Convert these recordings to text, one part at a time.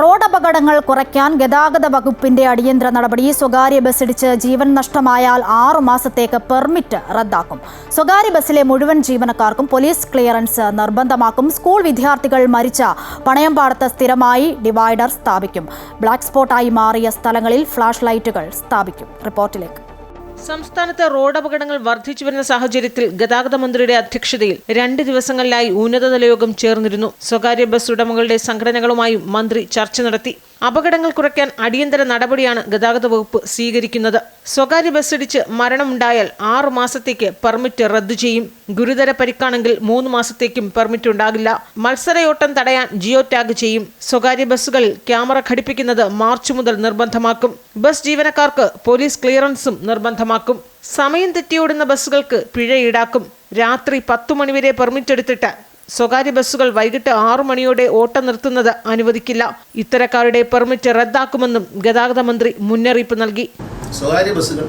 റോഡപകടങ്ങൾ കുറയ്ക്കാൻ ഗതാഗത വകുപ്പിന്റെ അടിയന്തര നടപടി. സ്വകാര്യ ബസ്സിടിച്ച് ജീവൻ നഷ്ടമായാൽ 6 മാസത്തേക്ക് പെർമിറ്റ് റദ്ദാക്കും. സ്വകാര്യ ബസ്സിലെ മുഴുവൻ ജീവനക്കാർക്കും പോലീസ് ക്ലിയറൻസ് നിർബന്ധമാക്കും. സ്കൂൾ വിദ്യാർത്ഥികൾ മരിച്ച പണയംപാടത്ത് സ്ഥിരമായി ഡിവൈഡർ സ്ഥാപിക്കും. ബ്ലാക്ക് സ്പോട്ടായി മാറിയ സ്ഥലങ്ങളിൽ ഫ്ലാഷ് ലൈറ്റുകൾ സ്ഥാപിക്കും. റിപ്പോർട്ടിലേക്ക്. സംസ്ഥാനത്ത് റോഡപകടങ്ങൾ വർദ്ധിച്ചുവരുന്ന സാഹചര്യത്തിൽ ഗതാഗത മന്ത്രിയുടെ അധ്യക്ഷതയിൽ 2 ദിവസങ്ങളിലായി ഉന്നതതല യോഗം ചേർന്നിരുന്നു. സ്വകാര്യ ബസ് ഉടമകളുടെ സംഘടനകളുമായും മന്ത്രി ചർച്ച നടത്തി. അപകടങ്ങൾ കുറയ്ക്കാൻ അടിയന്തര നടപടിയാണ് ഗതാഗത വകുപ്പ് സ്വീകരിക്കുന്നത്. സ്വകാര്യ ബസ്സിടിച്ച് മരണമുണ്ടായാൽ 6 മാസത്തേക്ക് പെർമിറ്റ് റദ്ദു ചെയ്യും. ഗുരുതര പരിക്കാണെങ്കിൽ 3 മാസത്തേക്കും പെർമിറ്റ് ഉണ്ടാകില്ല. മത്സരയോട്ടം തടയാൻ ജിയോ ടാഗ് ചെയ്യും. സ്വകാര്യ ബസ്സുകളിൽ ക്യാമറ ഘടിപ്പിക്കുന്നത് മാർച്ച് മുതൽ നിർബന്ധമാക്കും. ബസ് ജീവനക്കാർക്ക് പോലീസ് ക്ലിയറൻസും നിർബന്ധമാക്കും. സമയം തെറ്റിയോടുന്ന ബസ്സുകൾക്ക് പിഴ ഈടാക്കും. രാത്രി 10 മണിവരെ പെർമിറ്റ് എടുത്തിട്ട് സ്വകാര്യ ബസ്സുകൾ വൈകിട്ട് 6 മണിയോടെ ഓട്ടം നിർത്തുന്നത് അനുവദിക്കില്ല. ഇത്തരക്കാരുടെ പെർമിറ്റ് റദ്ദാക്കുമെന്നും ഗതാഗത മന്ത്രി മുന്നറിയിപ്പ് നൽകി. സ്വകാര്യ ബസ്സുകൾ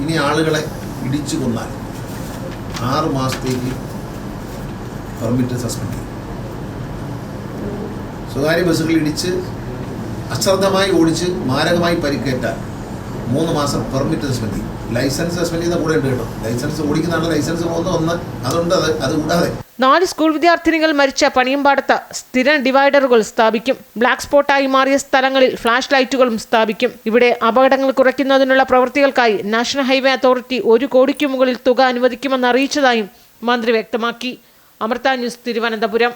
ഇനി ആളുകളെ ഇടിച്ചു കൊന്നാൽ 6 മാസത്തേക്ക് പെർമിറ്റ് സസ്പെൻഡ് ചെയ്യും. സ്വകാര്യ ബസ്സുകൾ ഇടിച്ച് അശ്രദ്ധമായി ഓടിച്ച് മാരകമായി പരിക്കേറ്റാൽ 3 മാസം പെർമിറ്റ് സസ്പെൻഡ് ചെയ്യും. ലൈസൻസ് സസ്പെൻഡ് ചെയ്യുന്ന കൂടെ ഉണ്ട് കേട്ടോ. ലൈസൻസ് ഓടിക്കുന്നതാണ് ലൈസൻസ് പോകുന്ന അതുണ്ട്. അത് കൂടാതെ 4 സ്കൂൾ വിദ്യാർത്ഥിനികൾ മരിച്ച പണിയംപാടത്ത് സ്ഥിര ഡിവൈഡറുകൾ സ്ഥാപിക്കും. ബ്ലാക്ക് സ്പോട്ടായി മാറിയ സ്ഥലങ്ങളിൽ ഫ്ലാഷ് ലൈറ്റുകളും സ്ഥാപിക്കും. ഇവിടെ അപകടങ്ങൾ കുറയ്ക്കുന്നതിനുള്ള പ്രവൃത്തികൾക്കായി നാഷണൽ ഹൈവേ അതോറിറ്റി 1 കോടിക്ക് മുകളിൽ തുക അനുവദിക്കുമെന്ന് അറിയിച്ചതായും മന്ത്രി വ്യക്തമാക്കി. അമൃത ന്യൂസ്, തിരുവനന്തപുരം.